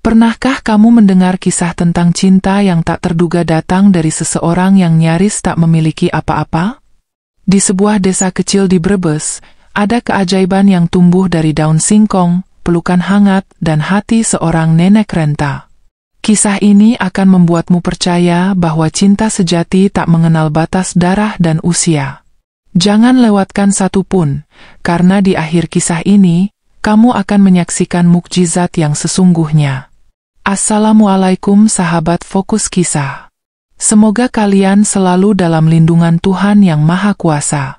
Pernahkah kamu mendengar kisah tentang cinta yang tak terduga datang dari seseorang yang nyaris tak memiliki apa-apa? Di sebuah desa kecil di Brebes, ada keajaiban yang tumbuh dari daun singkong, pelukan hangat, dan hati seorang nenek renta. Kisah ini akan membuatmu percaya bahwa cinta sejati tak mengenal batas darah dan usia. Jangan lewatkan satu pun, karena di akhir kisah ini, kamu akan menyaksikan mukjizat yang sesungguhnya. Assalamualaikum sahabat Fokus Kisah. Semoga kalian selalu dalam lindungan Tuhan Yang Maha Kuasa.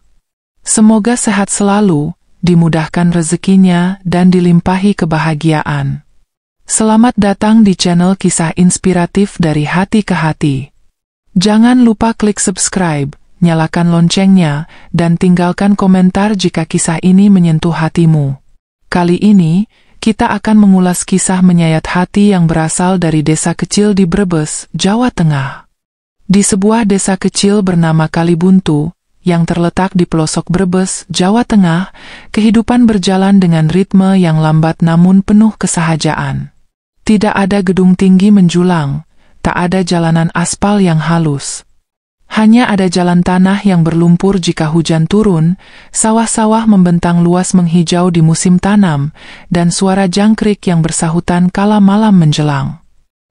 Semoga sehat selalu, dimudahkan rezekinya, dan dilimpahi kebahagiaan. Selamat datang di channel Kisah Inspiratif dari Hati ke Hati. Jangan lupa klik subscribe, nyalakan loncengnya, dan tinggalkan komentar jika kisah ini menyentuh hatimu. Kali ini, kita akan mengulas kisah menyayat hati yang berasal dari desa kecil di Brebes, Jawa Tengah. Di sebuah desa kecil bernama Kalibuntu, yang terletak di pelosok Brebes, Jawa Tengah, kehidupan berjalan dengan ritme yang lambat namun penuh kesahajaan. Tidak ada gedung tinggi menjulang, tak ada jalanan aspal yang halus. Hanya ada jalan tanah yang berlumpur jika hujan turun, sawah-sawah membentang luas menghijau di musim tanam, dan suara jangkrik yang bersahutan kala malam menjelang.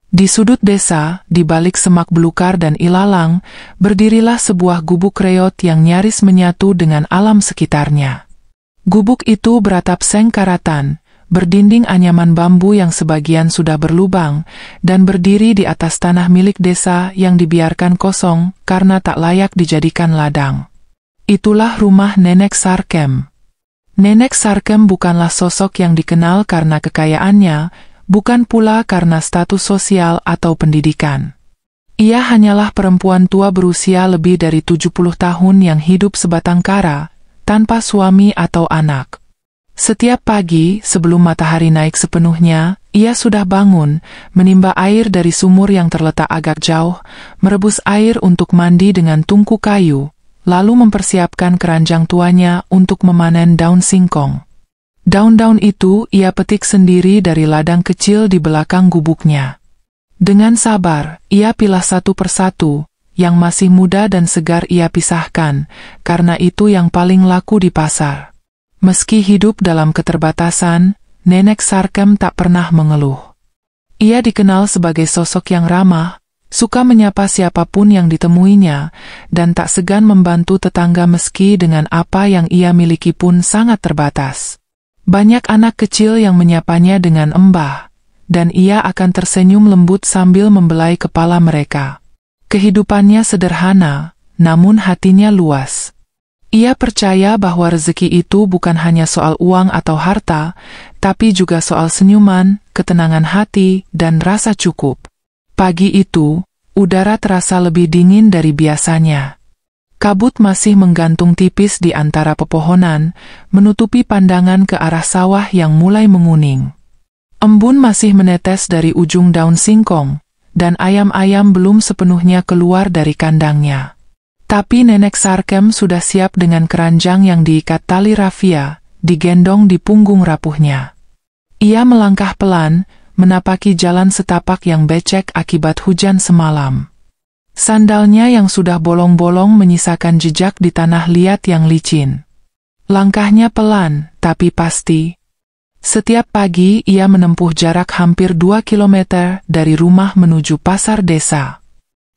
Di sudut desa, di balik semak belukar dan ilalang, berdirilah sebuah gubuk reot yang nyaris menyatu dengan alam sekitarnya. Gubuk itu beratap seng karatan, berdinding anyaman bambu yang sebagian sudah berlubang, dan berdiri di atas tanah milik desa yang dibiarkan kosong karena tak layak dijadikan ladang. Itulah rumah Nenek Sarkem. Nenek Sarkem bukanlah sosok yang dikenal karena kekayaannya, bukan pula karena status sosial atau pendidikan. Ia hanyalah perempuan tua berusia lebih dari 70 tahun yang hidup sebatang kara, tanpa suami atau anak. Setiap pagi, sebelum matahari naik sepenuhnya, ia sudah bangun, menimba air dari sumur yang terletak agak jauh, merebus air untuk mandi dengan tungku kayu, lalu mempersiapkan keranjang tuanya untuk memanen daun singkong. Daun-daun itu ia petik sendiri dari ladang kecil di belakang gubuknya. Dengan sabar, ia pilah satu persatu, yang masih muda dan segar ia pisahkan, karena itu yang paling laku di pasar. Meski hidup dalam keterbatasan, Nenek Sarkem tak pernah mengeluh. Ia dikenal sebagai sosok yang ramah, suka menyapa siapapun yang ditemuinya, dan tak segan membantu tetangga meski dengan apa yang ia miliki pun sangat terbatas. Banyak anak kecil yang menyapanya dengan embah, dan ia akan tersenyum lembut sambil membelai kepala mereka. Kehidupannya sederhana, namun hatinya luas. Ia percaya bahwa rezeki itu bukan hanya soal uang atau harta, tapi juga soal senyuman, ketenangan hati, dan rasa cukup. Pagi itu, udara terasa lebih dingin dari biasanya. Kabut masih menggantung tipis di antara pepohonan, menutupi pandangan ke arah sawah yang mulai menguning. Embun masih menetes dari ujung daun singkong, dan ayam-ayam belum sepenuhnya keluar dari kandangnya. Tapi Nenek Sarkem sudah siap dengan keranjang yang diikat tali rafia, digendong di punggung rapuhnya. Ia melangkah pelan, menapaki jalan setapak yang becek akibat hujan semalam. Sandalnya yang sudah bolong-bolong menyisakan jejak di tanah liat yang licin. Langkahnya pelan, tapi pasti. Setiap pagi ia menempuh jarak hampir 2 kilometer dari rumah menuju pasar desa.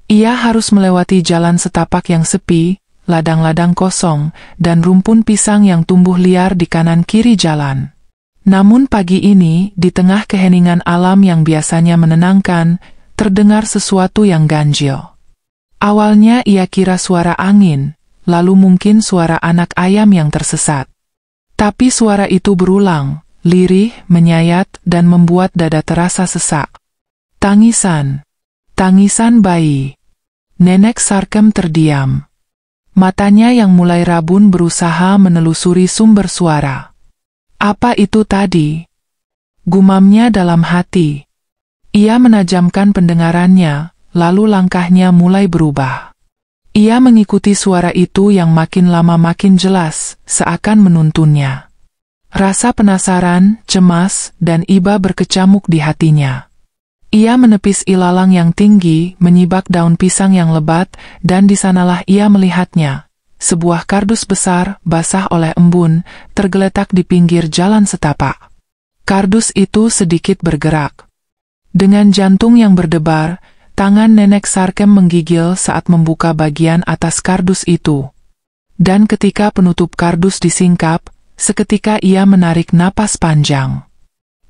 Ia harus melewati jalan setapak yang sepi, ladang-ladang kosong, dan rumpun pisang yang tumbuh liar di kanan kiri jalan. Namun pagi ini, di tengah keheningan alam yang biasanya menenangkan, terdengar sesuatu yang ganjil. Awalnya ia kira suara angin, lalu mungkin suara anak ayam yang tersesat. Tapi suara itu berulang, lirih, menyayat, dan membuat dada terasa sesak. Tangisan. Tangisan bayi. Nenek Sarkem terdiam. Matanya yang mulai rabun berusaha menelusuri sumber suara. Apa itu tadi? Gumamnya dalam hati. Ia menajamkan pendengarannya, lalu langkahnya mulai berubah. Ia mengikuti suara itu yang makin lama makin jelas, seakan menuntunnya. Rasa penasaran, cemas, dan iba berkecamuk di hatinya. Ia menepis ilalang yang tinggi, menyibak daun pisang yang lebat, dan di sanalah ia melihatnya. Sebuah kardus besar, basah oleh embun, tergeletak di pinggir jalan setapak. Kardus itu sedikit bergerak. Dengan jantung yang berdebar, tangan Nenek Sarkem menggigil saat membuka bagian atas kardus itu. Dan ketika penutup kardus disingkap, seketika ia menarik napas panjang.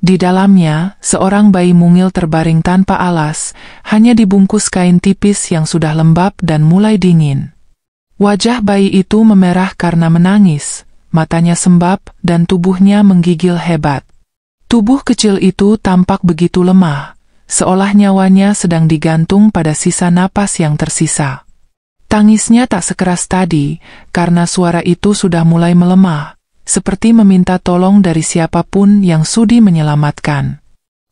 Di dalamnya, seorang bayi mungil terbaring tanpa alas, hanya dibungkus kain tipis yang sudah lembab dan mulai dingin. Wajah bayi itu memerah karena menangis, matanya sembab, dan tubuhnya menggigil hebat. Tubuh kecil itu tampak begitu lemah, seolah nyawanya sedang digantung pada sisa napas yang tersisa. Tangisnya tak sekeras tadi, karena suara itu sudah mulai melemah, seperti meminta tolong dari siapapun yang sudi menyelamatkan.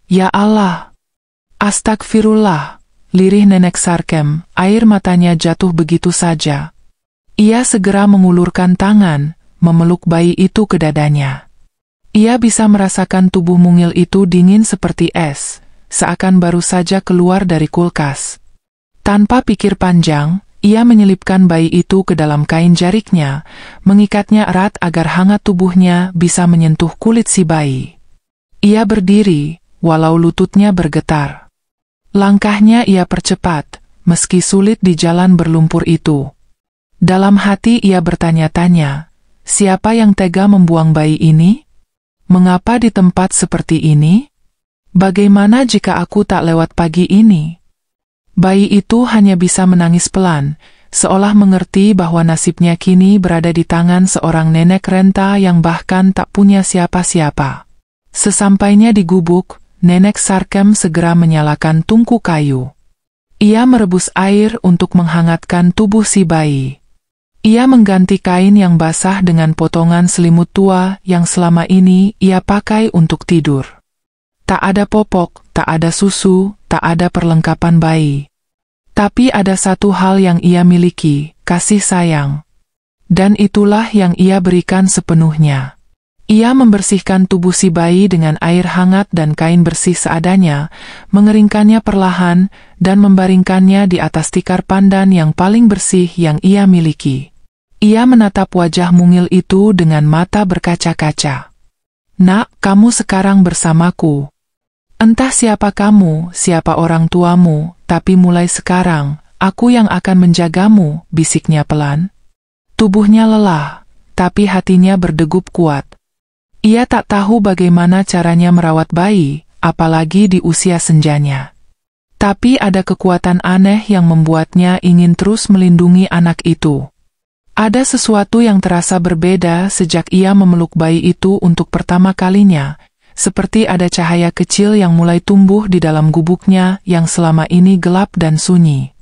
Ya Allah! Astagfirullah! Lirih Nenek Sarkem, air matanya jatuh begitu saja. Ia segera mengulurkan tangan, memeluk bayi itu ke dadanya. Ia bisa merasakan tubuh mungil itu dingin seperti es, seakan baru saja keluar dari kulkas. Tanpa pikir panjang, ia menyelipkan bayi itu ke dalam kain jariknya, mengikatnya erat agar hangat tubuhnya bisa menyentuh kulit si bayi. Ia berdiri, walau lututnya bergetar. Langkahnya ia percepat, meski sulit di jalan berlumpur itu. Dalam hati ia bertanya-tanya, siapa yang tega membuang bayi ini? Mengapa di tempat seperti ini? Bagaimana jika aku tak lewat pagi ini? Bayi itu hanya bisa menangis pelan, seolah mengerti bahwa nasibnya kini berada di tangan seorang nenek renta yang bahkan tak punya siapa-siapa. Sesampainya di gubuk, Nenek Sarkem segera menyalakan tungku kayu. Ia merebus air untuk menghangatkan tubuh si bayi. Ia mengganti kain yang basah dengan potongan selimut tua yang selama ini ia pakai untuk tidur. Tak ada popok, tak ada susu, tak ada perlengkapan bayi. Tapi ada satu hal yang ia miliki, kasih sayang. Dan itulah yang ia berikan sepenuhnya. Ia membersihkan tubuh si bayi dengan air hangat dan kain bersih seadanya, mengeringkannya perlahan, dan membaringkannya di atas tikar pandan yang paling bersih yang ia miliki. Ia menatap wajah mungil itu dengan mata berkaca-kaca. Nak, kamu sekarang bersamaku. Entah siapa kamu, siapa orang tuamu, tapi mulai sekarang, aku yang akan menjagamu, bisiknya pelan. Tubuhnya lelah, tapi hatinya berdegup kuat. Ia tak tahu bagaimana caranya merawat bayi, apalagi di usia senjanya. Tapi ada kekuatan aneh yang membuatnya ingin terus melindungi anak itu. Ada sesuatu yang terasa berbeda sejak ia memeluk bayi itu untuk pertama kalinya, seperti ada cahaya kecil yang mulai tumbuh di dalam gubuknya yang selama ini gelap dan sunyi.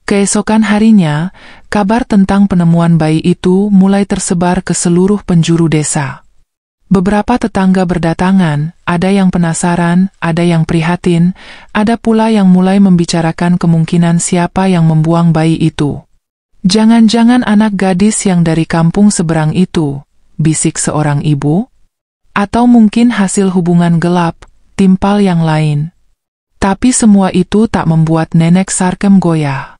Keesokan harinya, kabar tentang penemuan bayi itu mulai tersebar ke seluruh penjuru desa. Beberapa tetangga berdatangan, ada yang penasaran, ada yang prihatin, ada pula yang mulai membicarakan kemungkinan siapa yang membuang bayi itu. Jangan-jangan anak gadis yang dari kampung seberang itu, bisik seorang ibu? Atau mungkin hasil hubungan gelap, timpal yang lain. Tapi semua itu tak membuat Nenek Sarkem goyah.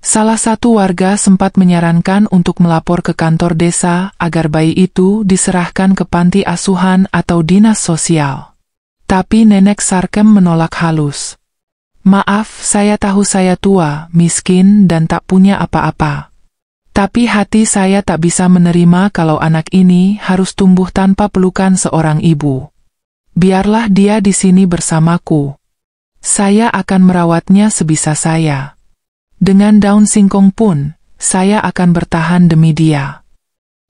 Salah satu warga sempat menyarankan untuk melapor ke kantor desa agar bayi itu diserahkan ke panti asuhan atau dinas sosial. Tapi Nenek Sarkem menolak halus. Maaf, saya tahu saya tua, miskin, dan tak punya apa-apa. Tapi hati saya tak bisa menerima kalau anak ini harus tumbuh tanpa pelukan seorang ibu. Biarlah dia di sini bersamaku. Saya akan merawatnya sebisa saya. Dengan daun singkong pun, saya akan bertahan demi dia.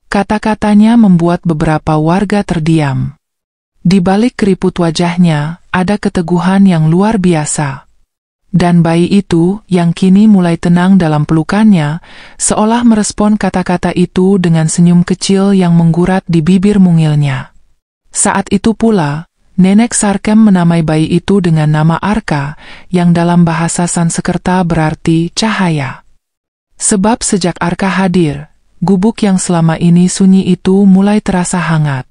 Kata-katanya membuat beberapa warga terdiam. Di balik keriput wajahnya, ada keteguhan yang luar biasa. Dan bayi itu, yang kini mulai tenang dalam pelukannya, seolah merespon kata-kata itu dengan senyum kecil yang menggurat di bibir mungilnya. Saat itu pula, Nenek Sarkem menamai bayi itu dengan nama Arka, yang dalam bahasa Sanskerta berarti cahaya. Sebab sejak Arka hadir, gubuk yang selama ini sunyi itu mulai terasa hangat.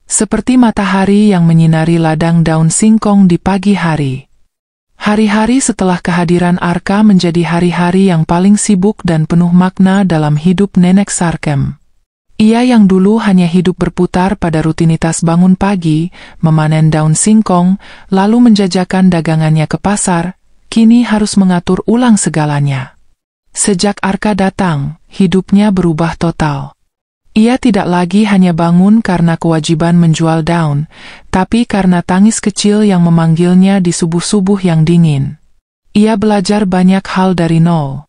Seperti matahari yang menyinari ladang daun singkong di pagi hari. Hari-hari setelah kehadiran Arka menjadi hari-hari yang paling sibuk dan penuh makna dalam hidup Nenek Sarkem. Ia yang dulu hanya hidup berputar pada rutinitas bangun pagi, memanen daun singkong, lalu menjajakan dagangannya ke pasar, kini harus mengatur ulang segalanya. Sejak Arka datang, hidupnya berubah total. Ia tidak lagi hanya bangun karena kewajiban menjual daun, tapi karena tangis kecil yang memanggilnya di subuh-subuh yang dingin. Ia belajar banyak hal dari nol.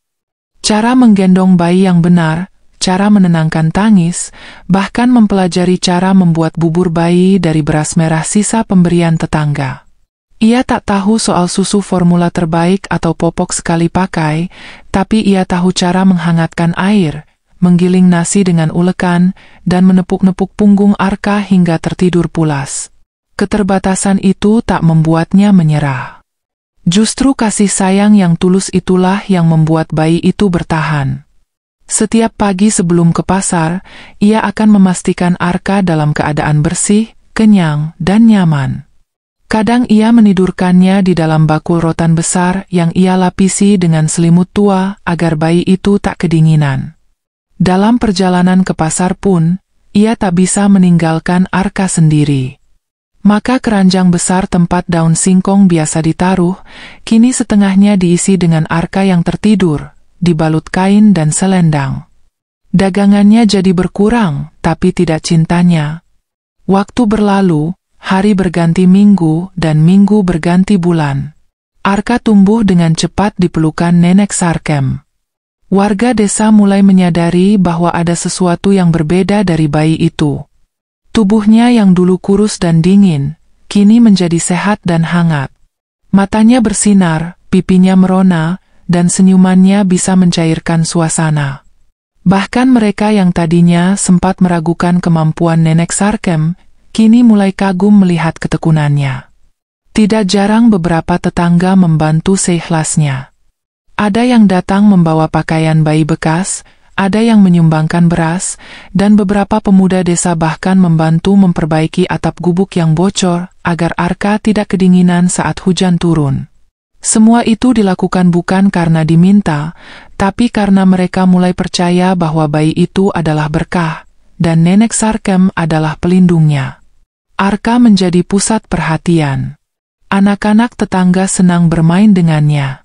Cara menggendong bayi yang benar, cara menenangkan tangis, bahkan mempelajari cara membuat bubur bayi dari beras merah sisa pemberian tetangga. Ia tak tahu soal susu formula terbaik atau popok sekali pakai, tapi ia tahu cara menghangatkan air, menggiling nasi dengan ulekan, dan menepuk-nepuk punggung Arka hingga tertidur pulas. Keterbatasan itu tak membuatnya menyerah. Justru kasih sayang yang tulus itulah yang membuat bayi itu bertahan. Setiap pagi sebelum ke pasar, ia akan memastikan Arka dalam keadaan bersih, kenyang, dan nyaman. Kadang ia menidurkannya di dalam bakul rotan besar yang ia lapisi dengan selimut tua agar bayi itu tak kedinginan. Dalam perjalanan ke pasar pun, ia tak bisa meninggalkan Arka sendiri. Maka keranjang besar tempat daun singkong biasa ditaruh, kini setengahnya diisi dengan Arka yang tertidur, dibalut kain dan selendang. Dagangannya jadi berkurang, tapi tidak cintanya. Waktu berlalu, hari berganti minggu, dan minggu berganti bulan. Arka tumbuh dengan cepat di pelukan Nenek Sarkem. Warga desa mulai menyadari bahwa ada sesuatu yang berbeda dari bayi itu. Tubuhnya yang dulu kurus dan dingin, kini menjadi sehat dan hangat. Matanya bersinar, pipinya merona, dan senyumannya bisa mencairkan suasana. Bahkan mereka yang tadinya sempat meragukan kemampuan Nenek Sarkem, kini mulai kagum melihat ketekunannya. Tidak jarang beberapa tetangga membantu seikhlasnya. Ada yang datang membawa pakaian bayi bekas, ada yang menyumbangkan beras, dan beberapa pemuda desa bahkan membantu memperbaiki atap gubuk yang bocor agar Arka tidak kedinginan saat hujan turun. Semua itu dilakukan bukan karena diminta, tapi karena mereka mulai percaya bahwa bayi itu adalah berkah, dan Nenek Sarkem adalah pelindungnya. Arka menjadi pusat perhatian. Anak-anak tetangga senang bermain dengannya.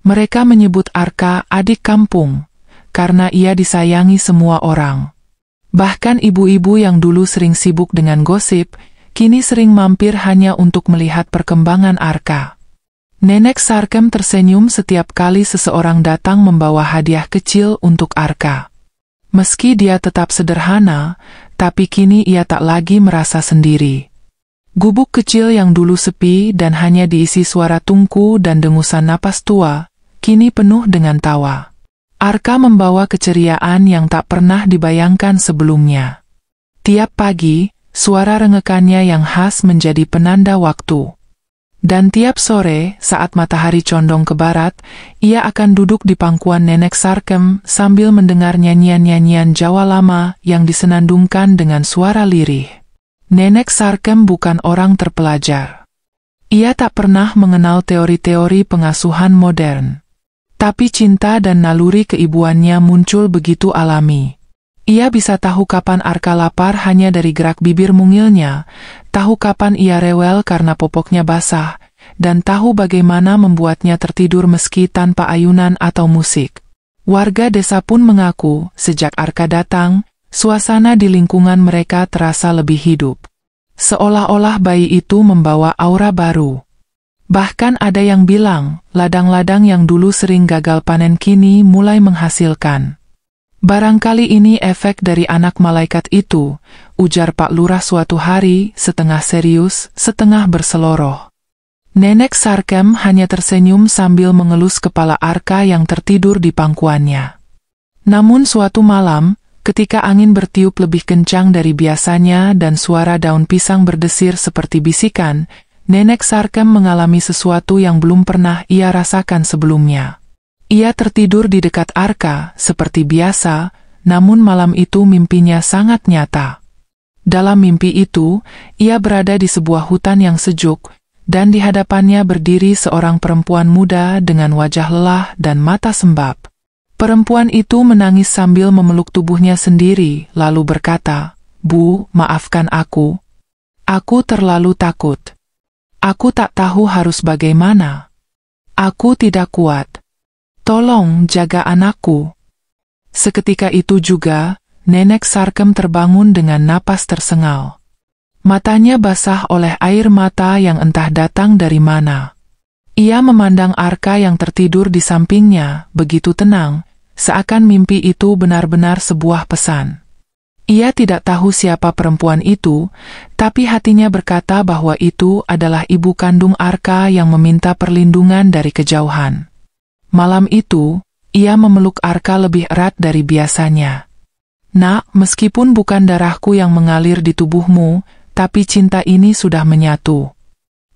Mereka menyebut Arka adik kampung, karena ia disayangi semua orang. Bahkan ibu-ibu yang dulu sering sibuk dengan gosip, kini sering mampir hanya untuk melihat perkembangan Arka. Nenek Sarkem tersenyum setiap kali seseorang datang membawa hadiah kecil untuk Arka. Meski dia tetap sederhana, tapi kini ia tak lagi merasa sendiri. Gubuk kecil yang dulu sepi dan hanya diisi suara tungku dan dengusan napas tua, kini penuh dengan tawa. Arka membawa keceriaan yang tak pernah dibayangkan sebelumnya. Tiap pagi, suara rengekannya yang khas menjadi penanda waktu. Dan tiap sore, saat matahari condong ke barat, ia akan duduk di pangkuan Nenek Sarkem sambil mendengar nyanyian-nyanyian Jawa lama yang disenandungkan dengan suara lirih. Nenek Sarkem bukan orang terpelajar. Ia tak pernah mengenal teori-teori pengasuhan modern. Tapi cinta dan naluri keibuannya muncul begitu alami. Ia bisa tahu kapan Arka lapar hanya dari gerak bibir mungilnya, tahu kapan ia rewel karena popoknya basah, dan tahu bagaimana membuatnya tertidur meski tanpa ayunan atau musik. Warga desa pun mengaku, sejak Arka datang, suasana di lingkungan mereka terasa lebih hidup. Seolah-olah bayi itu membawa aura baru. Bahkan ada yang bilang, ladang-ladang yang dulu sering gagal panen kini mulai menghasilkan. Barangkali ini efek dari anak malaikat itu, ujar Pak Lurah suatu hari, setengah serius, setengah berseloroh. Nenek Sarkem hanya tersenyum sambil mengelus kepala Arka yang tertidur di pangkuannya. Namun suatu malam, ketika angin bertiup lebih kencang dari biasanya dan suara daun pisang berdesir seperti bisikan, Nenek Sarkem mengalami sesuatu yang belum pernah ia rasakan sebelumnya. Ia tertidur di dekat Arka, seperti biasa, namun malam itu mimpinya sangat nyata. Dalam mimpi itu, ia berada di sebuah hutan yang sejuk, dan di hadapannya berdiri seorang perempuan muda dengan wajah lelah dan mata sembab. Perempuan itu menangis sambil memeluk tubuhnya sendiri, lalu berkata, "Bu, maafkan aku. Aku terlalu takut. Aku tak tahu harus bagaimana. Aku tidak kuat. Tolong jaga anakku." Seketika itu juga, Nenek Sarkem terbangun dengan napas tersengal. Matanya basah oleh air mata yang entah datang dari mana. Ia memandang Arka yang tertidur di sampingnya, begitu tenang, seakan mimpi itu benar-benar sebuah pesan. Ia tidak tahu siapa perempuan itu, tapi hatinya berkata bahwa itu adalah ibu kandung Arka yang meminta perlindungan dari kejauhan. Malam itu, ia memeluk Arka lebih erat dari biasanya. "Nak, meskipun bukan darahku yang mengalir di tubuhmu, tapi cinta ini sudah menyatu.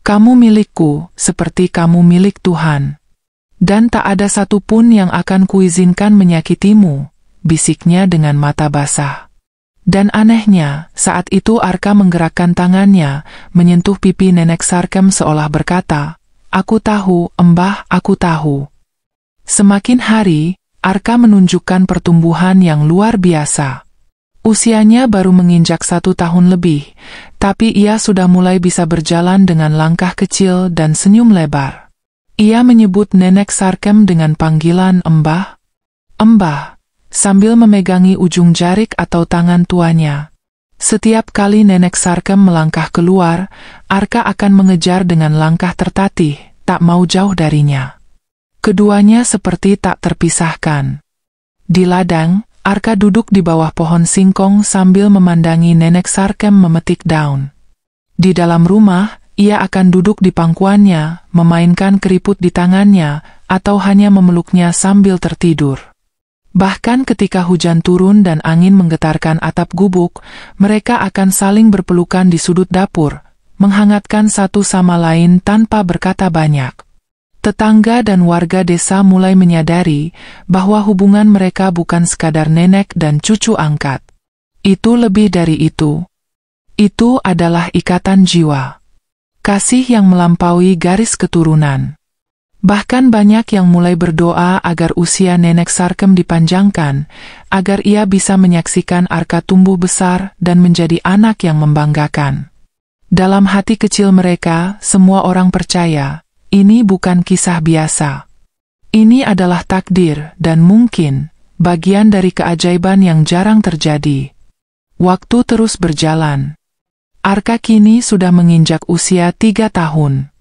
Kamu milikku, seperti kamu milik Tuhan. Dan tak ada satupun yang akan kuizinkan menyakitimu," bisiknya dengan mata basah. Dan anehnya, saat itu Arka menggerakkan tangannya, menyentuh pipi Nenek Sarkem seolah berkata, "Aku tahu, Mbah, aku tahu." Semakin hari, Arka menunjukkan pertumbuhan yang luar biasa. Usianya baru menginjak 1 tahun lebih, tapi ia sudah mulai bisa berjalan dengan langkah kecil dan senyum lebar. Ia menyebut Nenek Sarkem dengan panggilan Mbah. "Mbah," sambil memegangi ujung jarik atau tangan tuanya. Setiap kali Nenek Sarkem melangkah keluar, Arka akan mengejar dengan langkah tertatih, tak mau jauh darinya. Keduanya seperti tak terpisahkan. Di ladang, Arka duduk di bawah pohon singkong sambil memandangi Nenek Sarkem memetik daun. Di dalam rumah, ia akan duduk di pangkuannya, memainkan keriput di tangannya, atau hanya memeluknya sambil tertidur. Bahkan ketika hujan turun dan angin menggetarkan atap gubuk, mereka akan saling berpelukan di sudut dapur, menghangatkan satu sama lain tanpa berkata banyak. Tetangga dan warga desa mulai menyadari bahwa hubungan mereka bukan sekadar nenek dan cucu angkat. Itu lebih dari itu. Itu adalah ikatan jiwa. Kasih yang melampaui garis keturunan. Bahkan banyak yang mulai berdoa agar usia Nenek Sarkem dipanjangkan, agar ia bisa menyaksikan Arka tumbuh besar dan menjadi anak yang membanggakan. Dalam hati kecil mereka, semua orang percaya, ini bukan kisah biasa. Ini adalah takdir dan mungkin bagian dari keajaiban yang jarang terjadi. Waktu terus berjalan. Arka kini sudah menginjak usia 3 tahun.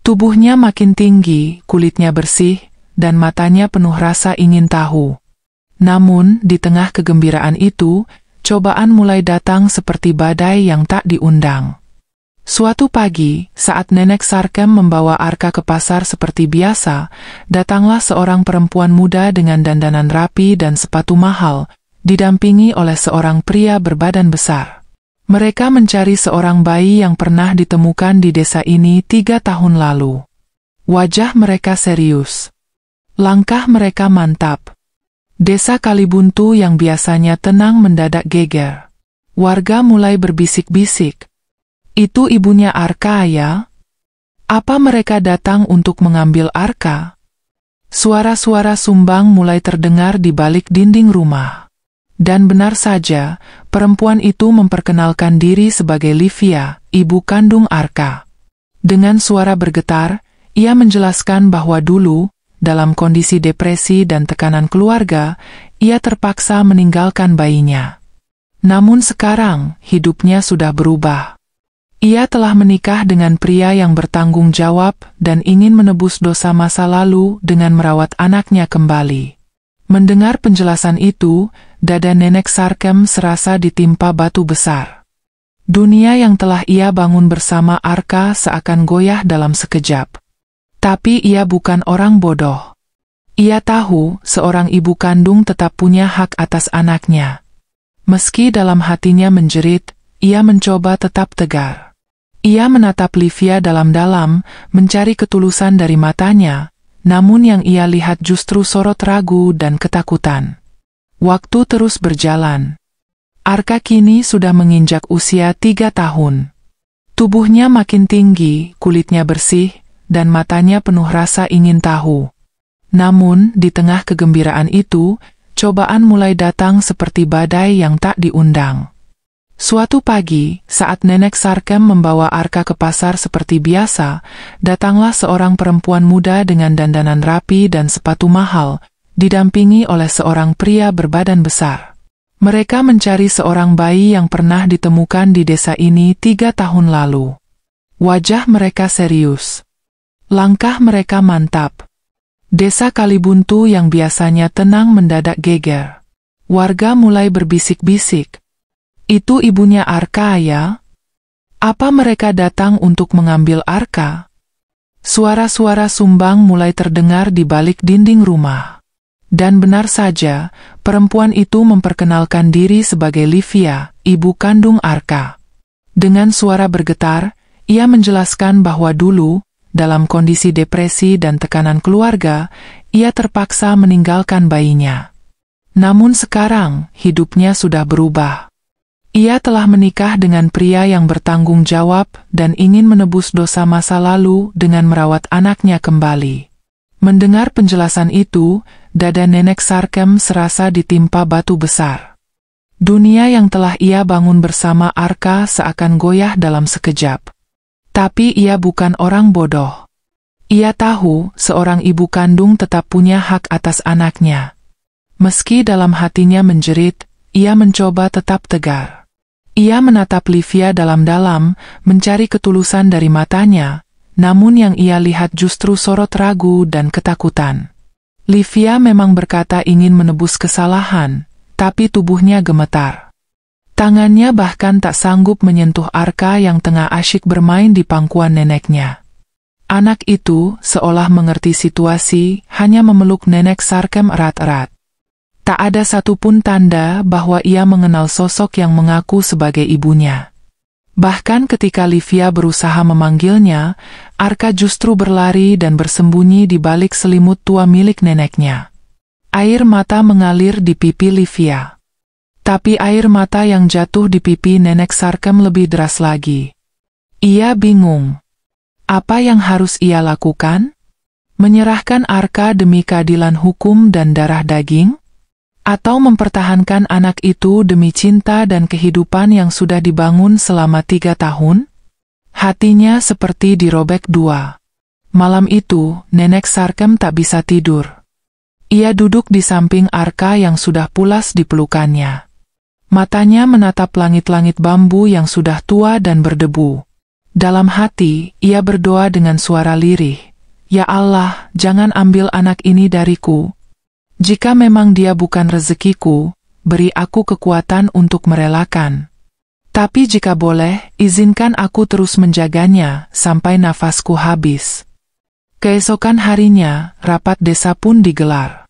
Tubuhnya makin tinggi, kulitnya bersih, dan matanya penuh rasa ingin tahu. Namun, di tengah kegembiraan itu, cobaan mulai datang seperti badai yang tak diundang. Suatu pagi, saat Nenek Sarkem membawa Arka ke pasar seperti biasa, datanglah seorang perempuan muda dengan dandanan rapi dan sepatu mahal, didampingi oleh seorang pria berbadan besar. Mereka mencari seorang bayi yang pernah ditemukan di desa ini 3 tahun lalu. Wajah mereka serius. Langkah mereka mantap. Desa Kalibuntu yang biasanya tenang mendadak geger. Warga mulai berbisik-bisik. Itu ibunya Arka, ya? Apa mereka datang untuk mengambil Arka? Suara-suara sumbang mulai terdengar di balik dinding rumah. Dan benar saja, perempuan itu memperkenalkan diri sebagai Livia, ibu kandung Arka. Dengan suara bergetar, ia menjelaskan bahwa dulu, dalam kondisi depresi dan tekanan keluarga, ia terpaksa meninggalkan bayinya. Namun sekarang, hidupnya sudah berubah. Ia telah menikah dengan pria yang bertanggung jawab dan ingin menebus dosa masa lalu dengan merawat anaknya kembali. Mendengar penjelasan itu, dada Nenek Sarkem serasa ditimpa batu besar. Dunia yang telah ia bangun bersama Arka seakan goyah dalam sekejap. Tapi ia bukan orang bodoh. Ia tahu seorang ibu kandung tetap punya hak atas anaknya. Meski dalam hatinya menjerit, ia mencoba tetap tegar. Ia menatap Livia dalam-dalam, mencari ketulusan dari matanya, namun yang ia lihat justru sorot ragu dan ketakutan. Waktu terus berjalan. Arka kini sudah menginjak usia 3 tahun. Tubuhnya makin tinggi, kulitnya bersih, dan matanya penuh rasa ingin tahu. Namun, di tengah kegembiraan itu, cobaan mulai datang seperti badai yang tak diundang. Suatu pagi, saat Nenek Sarkem membawa Arka ke pasar seperti biasa, datanglah seorang perempuan muda dengan dandanan rapi dan sepatu mahal, didampingi oleh seorang pria berbadan besar. Mereka mencari seorang bayi yang pernah ditemukan di desa ini 3 tahun lalu. Wajah mereka serius. Langkah mereka mantap. Desa Kalibuntu yang biasanya tenang mendadak geger. Warga mulai berbisik-bisik. Itu ibunya Arka ya? Apa mereka datang untuk mengambil Arka? Suara-suara sumbang mulai terdengar di balik dinding rumah. Dan benar saja, perempuan itu memperkenalkan diri sebagai Livia, ibu kandung Arka. Dengan suara bergetar, ia menjelaskan bahwa dulu, dalam kondisi depresi dan tekanan keluarga, ia terpaksa meninggalkan bayinya. Namun sekarang, hidupnya sudah berubah. Ia telah menikah dengan pria yang bertanggung jawab dan ingin menebus dosa masa lalu dengan merawat anaknya kembali. Mendengar penjelasan itu, dada Nenek Sarkem serasa ditimpa batu besar. Dunia yang telah ia bangun bersama Arka seakan goyah dalam sekejap. Tapi ia bukan orang bodoh. Ia tahu seorang ibu kandung tetap punya hak atas anaknya. Meski dalam hatinya menjerit, ia mencoba tetap tegar. Ia menatap Livia dalam-dalam, mencari ketulusan dari matanya, namun yang ia lihat justru sorot ragu dan ketakutan. Livia memang berkata ingin menebus kesalahan, tapi tubuhnya gemetar. Tangannya bahkan tak sanggup menyentuh Arka yang tengah asyik bermain di pangkuan neneknya. Anak itu, seolah mengerti situasi, hanya memeluk Nenek Sarkem erat-erat. Tak ada satupun tanda bahwa ia mengenal sosok yang mengaku sebagai ibunya. Bahkan ketika Livia berusaha memanggilnya, Arka justru berlari dan bersembunyi di balik selimut tua milik neneknya. Air mata mengalir di pipi Livia. Tapi air mata yang jatuh di pipi Nenek Sarkem lebih deras lagi. Ia bingung. Apa yang harus ia lakukan? Menyerahkan Arka demi keadilan hukum dan darah daging? Atau mempertahankan anak itu demi cinta dan kehidupan yang sudah dibangun selama 3 tahun? Hatinya seperti dirobek 2. Malam itu, Nenek Sarkem tak bisa tidur. Ia duduk di samping Arka yang sudah pulas di pelukannya. Matanya menatap langit-langit bambu yang sudah tua dan berdebu. Dalam hati, ia berdoa dengan suara lirih, "Ya Allah, jangan ambil anak ini dariku. Jika memang dia bukan rezekiku, beri aku kekuatan untuk merelakan. Tapi jika boleh, izinkan aku terus menjaganya sampai nafasku habis." Keesokan harinya, rapat desa pun digelar.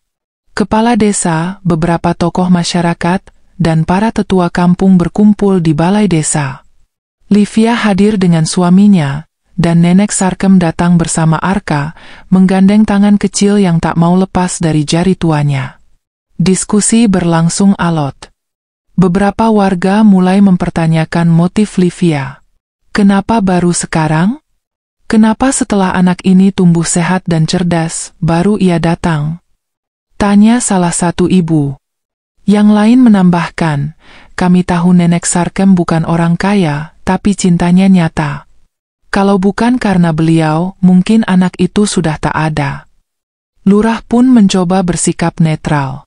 Kepala desa, beberapa tokoh masyarakat, dan para tetua kampung berkumpul di balai desa. Livia hadir dengan suaminya, dan Nenek Sarkem datang bersama Arka, menggandeng tangan kecil yang tak mau lepas dari jari tuanya. Diskusi berlangsung alot. Beberapa warga mulai mempertanyakan motif Livia. Kenapa baru sekarang? Kenapa setelah anak ini tumbuh sehat dan cerdas, baru ia datang? Tanya salah satu ibu. Yang lain menambahkan, kami tahu Nenek Sarkem bukan orang kaya, tapi cintanya nyata. Kalau bukan karena beliau, mungkin anak itu sudah tak ada. Lurah pun mencoba bersikap netral.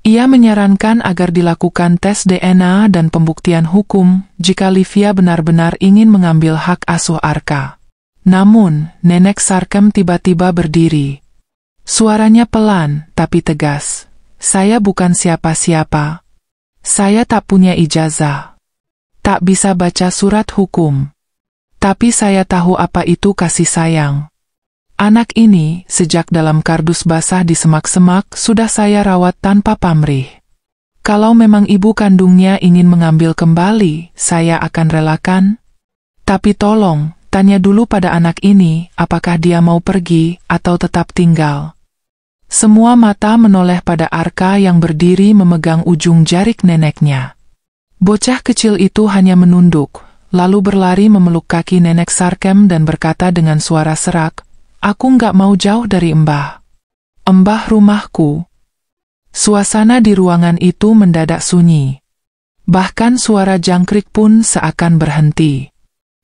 Ia menyarankan agar dilakukan tes DNA dan pembuktian hukum jika Livia benar-benar ingin mengambil hak asuh Arka. Namun, Nenek Sarkem tiba-tiba berdiri. Suaranya pelan, tapi tegas. Saya bukan siapa-siapa. Saya tak punya ijazah. Tak bisa baca surat hukum. Tapi saya tahu apa itu kasih sayang. Anak ini, sejak dalam kardus basah di semak-semak, sudah saya rawat tanpa pamrih. Kalau memang ibu kandungnya ingin mengambil kembali, saya akan relakan. Tapi tolong, tanya dulu pada anak ini, apakah dia mau pergi atau tetap tinggal. Semua mata menoleh pada Arka yang berdiri memegang ujung jarik neneknya. Bocah kecil itu hanya menunduk, lalu berlari memeluk kaki Nenek Sarkem dan berkata dengan suara serak, "Aku nggak mau jauh dari Mbah. Mbah rumahku." Suasana di ruangan itu mendadak sunyi. Bahkan suara jangkrik pun seakan berhenti.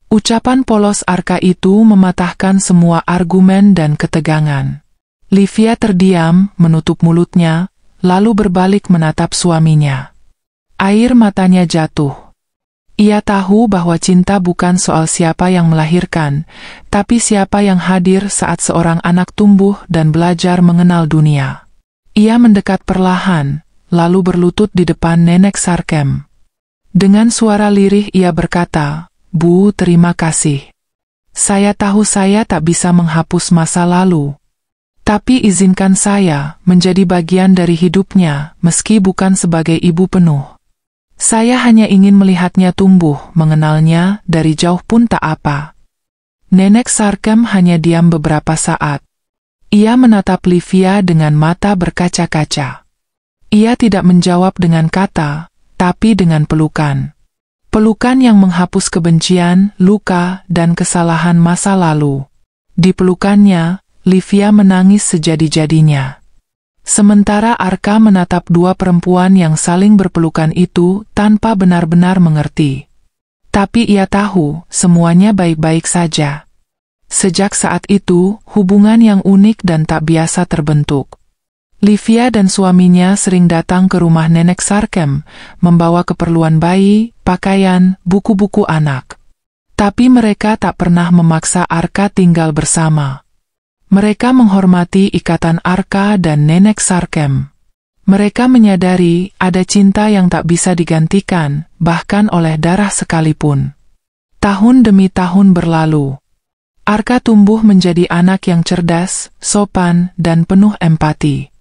Ucapan polos Arka itu mematahkan semua argumen dan ketegangan. Livia terdiam, menutup mulutnya, lalu berbalik menatap suaminya. Air matanya jatuh. Ia tahu bahwa cinta bukan soal siapa yang melahirkan, tapi siapa yang hadir saat seorang anak tumbuh dan belajar mengenal dunia. Ia mendekat perlahan, lalu berlutut di depan Nenek Sarkem. Dengan suara lirih ia berkata, "Bu, terima kasih. Saya tahu saya tak bisa menghapus masa lalu. Tapi izinkan saya menjadi bagian dari hidupnya, meski bukan sebagai ibu penuh. Saya hanya ingin melihatnya tumbuh, mengenalnya dari jauh pun tak apa." Nenek Sarkem hanya diam beberapa saat. Ia menatap Livia dengan mata berkaca-kaca. Ia tidak menjawab dengan kata, tapi dengan pelukan. Pelukan yang menghapus kebencian, luka, dan kesalahan masa lalu. Di pelukannya, Livia menangis sejadi-jadinya. Sementara Arka menatap dua perempuan yang saling berpelukan itu tanpa benar-benar mengerti. Tapi ia tahu, semuanya baik-baik saja. Sejak saat itu, hubungan yang unik dan tak biasa terbentuk. Livia dan suaminya sering datang ke rumah Nenek Sarkem, membawa keperluan bayi, pakaian, buku-buku anak. Tapi mereka tak pernah memaksa Arka tinggal bersama. Mereka menghormati ikatan Arka dan Nenek Sarkem. Mereka menyadari ada cinta yang tak bisa digantikan, bahkan oleh darah sekalipun. Tahun demi tahun berlalu. Arka tumbuh menjadi anak yang cerdas, sopan, dan penuh empati.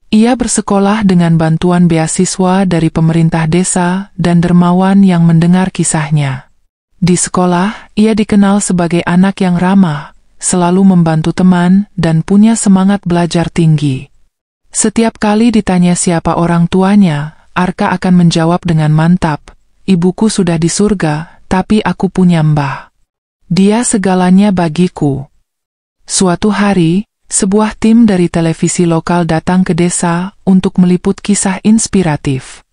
Ia bersekolah dengan bantuan beasiswa dari pemerintah desa dan dermawan yang mendengar kisahnya. Di sekolah, ia dikenal sebagai anak yang ramah, selalu membantu teman, dan punya semangat belajar tinggi. Setiap kali ditanya siapa orang tuanya, Arka akan menjawab dengan mantap, "Ibuku sudah di surga, tapi aku punya Mbah. Dia segalanya bagiku." Suatu hari, sebuah tim dari televisi lokal datang ke desa untuk meliput kisah inspiratif.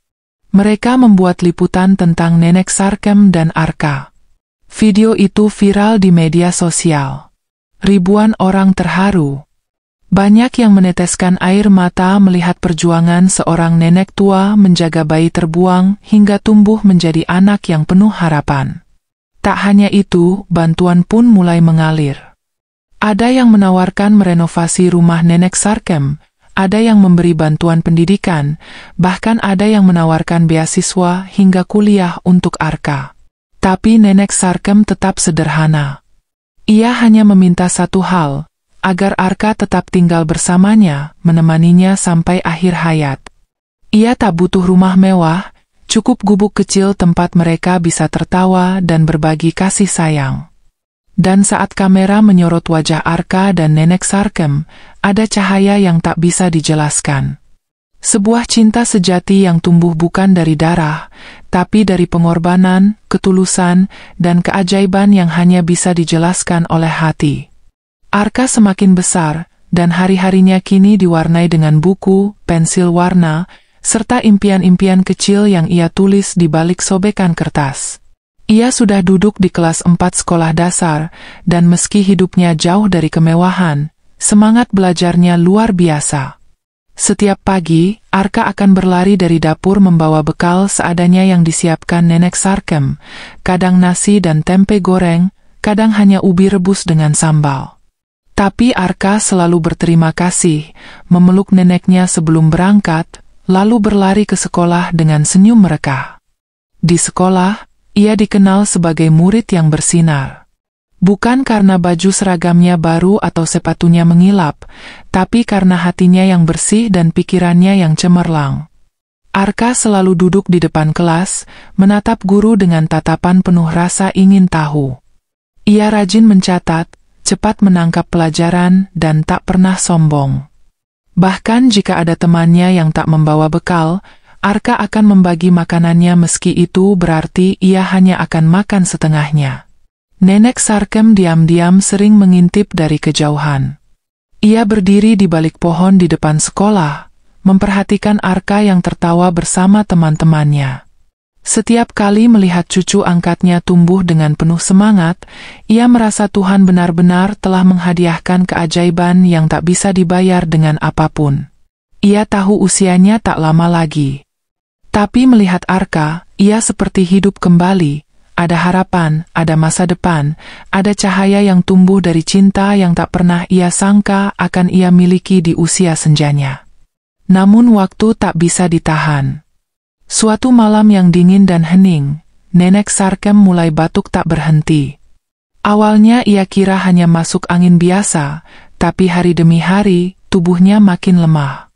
Mereka membuat liputan tentang Nenek Sarkem dan Arka. Video itu viral di media sosial. Ribuan orang terharu. Banyak yang meneteskan air mata melihat perjuangan seorang nenek tua menjaga bayi terbuang hingga tumbuh menjadi anak yang penuh harapan. Tak hanya itu, bantuan pun mulai mengalir. Ada yang menawarkan merenovasi rumah Nenek Sarkem, ada yang memberi bantuan pendidikan, bahkan ada yang menawarkan beasiswa hingga kuliah untuk Arka. Tapi Nenek Sarkem tetap sederhana. Ia hanya meminta satu hal, agar Arka tetap tinggal bersamanya, menemaninya sampai akhir hayat. Ia tak butuh rumah mewah, cukup gubuk kecil tempat mereka bisa tertawa dan berbagi kasih sayang. Dan saat kamera menyorot wajah Arka dan Nenek Sarkem, ada cahaya yang tak bisa dijelaskan. Sebuah cinta sejati yang tumbuh bukan dari darah, tapi dari pengorbanan, ketulusan, dan keajaiban yang hanya bisa dijelaskan oleh hati. Arka semakin besar, dan hari-harinya kini diwarnai dengan buku, pensil warna, serta impian-impian kecil yang ia tulis di balik sobekan kertas. Ia sudah duduk di kelas 4 sekolah dasar, dan meski hidupnya jauh dari kemewahan, semangat belajarnya luar biasa. Setiap pagi, Arka akan berlari dari dapur membawa bekal seadanya yang disiapkan Nenek Sarkem, kadang nasi dan tempe goreng, kadang hanya ubi rebus dengan sambal. Tapi Arka selalu berterima kasih, memeluk neneknya sebelum berangkat, lalu berlari ke sekolah dengan senyum merekah. Di sekolah, ia dikenal sebagai murid yang bersinar. Bukan karena baju seragamnya baru atau sepatunya mengilap, tapi karena hatinya yang bersih dan pikirannya yang cemerlang. Arka selalu duduk di depan kelas, menatap guru dengan tatapan penuh rasa ingin tahu. Ia rajin mencatat, cepat menangkap pelajaran, dan tak pernah sombong. Bahkan jika ada temannya yang tak membawa bekal, Arka akan membagi makanannya meski itu berarti ia hanya akan makan setengahnya. Nenek Sarkem diam-diam sering mengintip dari kejauhan. Ia berdiri di balik pohon di depan sekolah, memperhatikan Arka yang tertawa bersama teman-temannya. Setiap kali melihat cucu angkatnya tumbuh dengan penuh semangat, ia merasa Tuhan benar-benar telah menghadiahkan keajaiban yang tak bisa dibayar dengan apapun. Ia tahu usianya tak lama lagi. Tapi melihat Arka, ia seperti hidup kembali. Ada harapan, ada masa depan, ada cahaya yang tumbuh dari cinta yang tak pernah ia sangka akan ia miliki di usia senjanya. Namun waktu tak bisa ditahan. Suatu malam yang dingin dan hening, Nenek Sarkem mulai batuk tak berhenti. Awalnya ia kira hanya masuk angin biasa, tapi hari demi hari, tubuhnya makin lemah.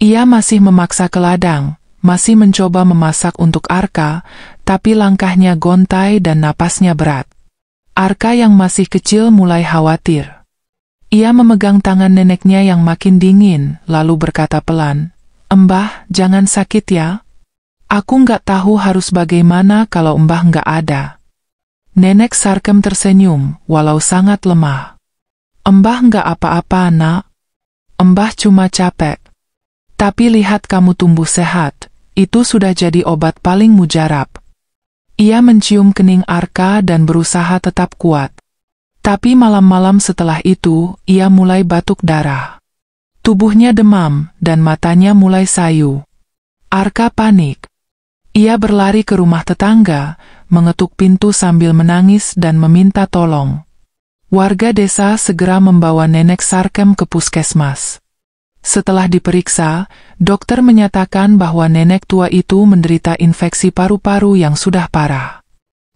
Ia masih memaksa ke ladang, masih mencoba memasak untuk Arka, tapi langkahnya gontai dan napasnya berat. Arka yang masih kecil mulai khawatir. Ia memegang tangan neneknya yang makin dingin, lalu berkata pelan, "Embah, jangan sakit ya. Aku nggak tahu harus bagaimana kalau Embah nggak ada." Nenek Sarkem tersenyum, walau sangat lemah. "Embah nggak apa-apa, nak. Embah cuma capek. Tapi lihat kamu tumbuh sehat, itu sudah jadi obat paling mujarab." Ia mencium kening Arka dan berusaha tetap kuat. Tapi malam-malam setelah itu, ia mulai batuk darah. Tubuhnya demam, dan matanya mulai sayu. Arka panik. Ia berlari ke rumah tetangga, mengetuk pintu sambil menangis dan meminta tolong. Warga desa segera membawa Nenek Sarkem ke puskesmas. Setelah diperiksa, dokter menyatakan bahwa nenek tua itu menderita infeksi paru-paru yang sudah parah.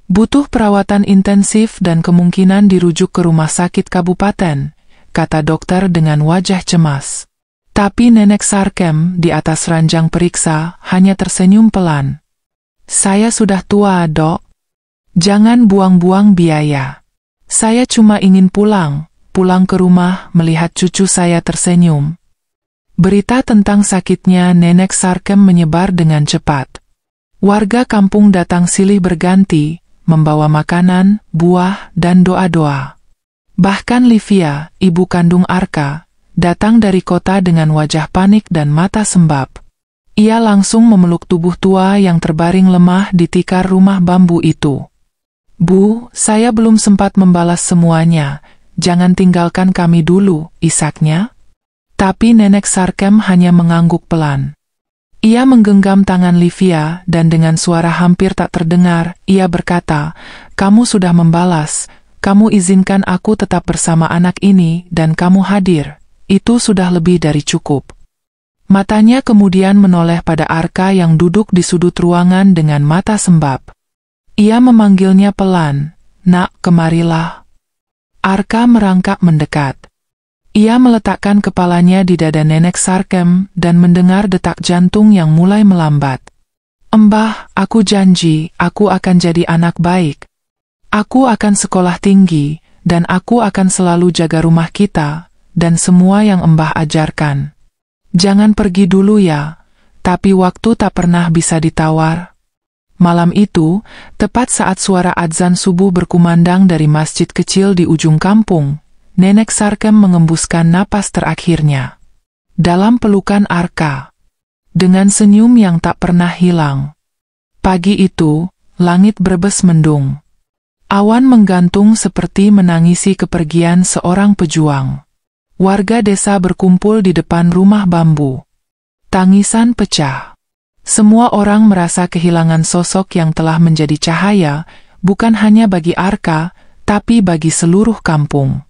Butuh perawatan intensif dan kemungkinan dirujuk ke rumah sakit kabupaten, kata dokter dengan wajah cemas. Tapi Nenek Sarkem di atas ranjang periksa hanya tersenyum pelan. "Saya sudah tua, Dok. Jangan buang-buang biaya. Saya cuma ingin pulang ke rumah melihat cucu saya tersenyum." Berita tentang sakitnya Nenek Sarkem menyebar dengan cepat. Warga kampung datang silih berganti, membawa makanan, buah, dan doa-doa. Bahkan Livia, ibu kandung Arka, datang dari kota dengan wajah panik dan mata sembab. Ia langsung memeluk tubuh tua yang terbaring lemah di tikar rumah bambu itu. "Bu, saya belum sempat membalas semuanya. Jangan tinggalkan kami dulu," isaknya. Tapi Nenek Sarkem hanya mengangguk pelan. Ia menggenggam tangan Livia dan dengan suara hampir tak terdengar, ia berkata, "Kamu sudah membalas, kamu izinkan aku tetap bersama anak ini dan kamu hadir. Itu sudah lebih dari cukup." Matanya kemudian menoleh pada Arka yang duduk di sudut ruangan dengan mata sembab. Ia memanggilnya pelan, "Nak, kemarilah." Arka merangkak mendekat. Ia meletakkan kepalanya di dada Nenek Sarkem dan mendengar detak jantung yang mulai melambat. "Embah, aku janji, aku akan jadi anak baik. Aku akan sekolah tinggi, dan aku akan selalu jaga rumah kita, dan semua yang Embah ajarkan. Jangan pergi dulu ya." Tapi waktu tak pernah bisa ditawar. Malam itu, tepat saat suara adzan subuh berkumandang dari masjid kecil di ujung kampung, Nenek Sarkem mengembuskan napas terakhirnya. Dalam pelukan Arka, dengan senyum yang tak pernah hilang. Pagi itu, langit Brebes mendung. Awan menggantung seperti menangisi kepergian seorang pejuang. Warga desa berkumpul di depan rumah bambu. Tangisan pecah. Semua orang merasa kehilangan sosok yang telah menjadi cahaya, bukan hanya bagi Arka, tapi bagi seluruh kampung.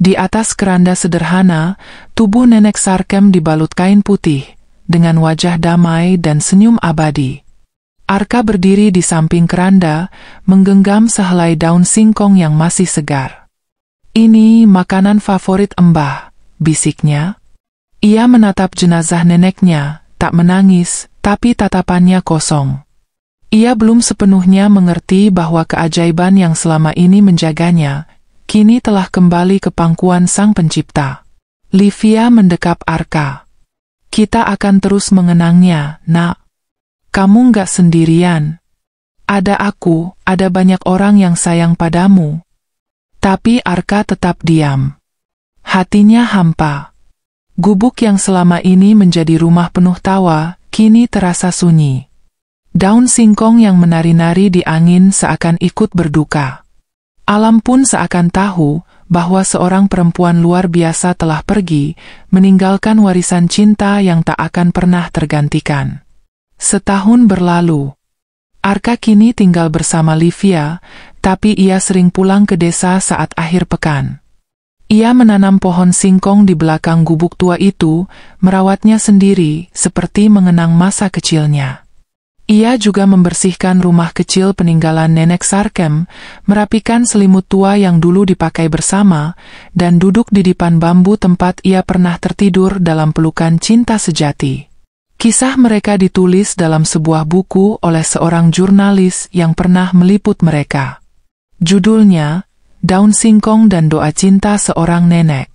Di atas keranda sederhana, tubuh Nenek Sarkem dibalut kain putih, dengan wajah damai dan senyum abadi. Arka berdiri di samping keranda, menggenggam sehelai daun singkong yang masih segar. "Ini makanan favorit Embah," bisiknya. Ia menatap jenazah neneknya, tak menangis, tapi tatapannya kosong. Ia belum sepenuhnya mengerti bahwa keajaiban yang selama ini menjaganya, kini telah kembali ke pangkuan Sang Pencipta. Livia mendekap Arka. "Kita akan terus mengenangnya, Nak. Kamu nggak sendirian. Ada aku, ada banyak orang yang sayang padamu. Tapi Arka tetap diam. Hatinya hampa. Gubuk yang selama ini menjadi rumah penuh tawa, kini terasa sunyi. Daun singkong yang menari-nari di angin seakan ikut berduka. Alam pun seakan tahu bahwa seorang perempuan luar biasa telah pergi, meninggalkan warisan cinta yang tak akan pernah tergantikan. Setahun berlalu. Arka kini tinggal bersama Livia, tapi ia sering pulang ke desa saat akhir pekan. Ia menanam pohon singkong di belakang gubuk tua itu, merawatnya sendiri, seperti mengenang masa kecilnya. Ia juga membersihkan rumah kecil peninggalan nenek Sarkem, merapikan selimut tua yang dulu dipakai bersama, dan duduk di dipan bambu tempat ia pernah tertidur dalam pelukan cinta sejati. Kisah mereka ditulis dalam sebuah buku oleh seorang jurnalis yang pernah meliput mereka. Judulnya, Daun Singkong dan Doa Cinta Seorang Nenek.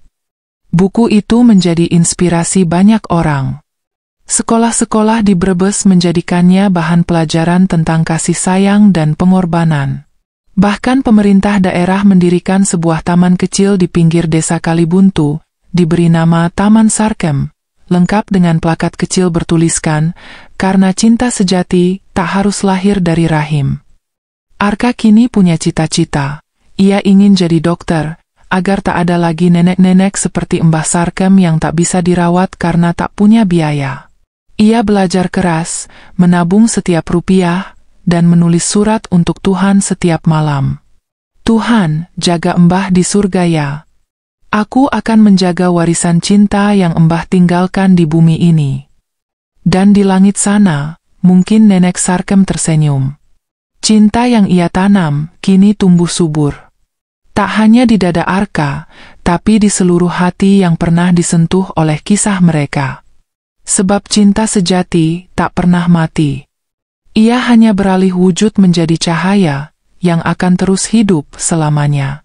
Buku itu menjadi inspirasi banyak orang. Sekolah-sekolah di Brebes menjadikannya bahan pelajaran tentang kasih sayang dan pengorbanan. Bahkan pemerintah daerah mendirikan sebuah taman kecil di pinggir desa Kalibuntu, diberi nama Taman Sarkem, lengkap dengan plakat kecil bertuliskan, "Karena cinta sejati tak harus lahir dari rahim." Arka kini punya cita-cita. Ia ingin jadi dokter, agar tak ada lagi nenek-nenek seperti Mbah Sarkem yang tak bisa dirawat karena tak punya biaya. Ia belajar keras, menabung setiap rupiah, dan menulis surat untuk Tuhan setiap malam. "Tuhan, jaga Mbah di surga ya. Aku akan menjaga warisan cinta yang Mbah tinggalkan di bumi ini." Dan di langit sana, mungkin nenek Sarkem tersenyum. Cinta yang ia tanam, kini tumbuh subur. Tak hanya di dada Arka, tapi di seluruh hati yang pernah disentuh oleh kisah mereka. Sebab cinta sejati tak pernah mati. Ia hanya beralih wujud menjadi cahaya, yang akan terus hidup selamanya.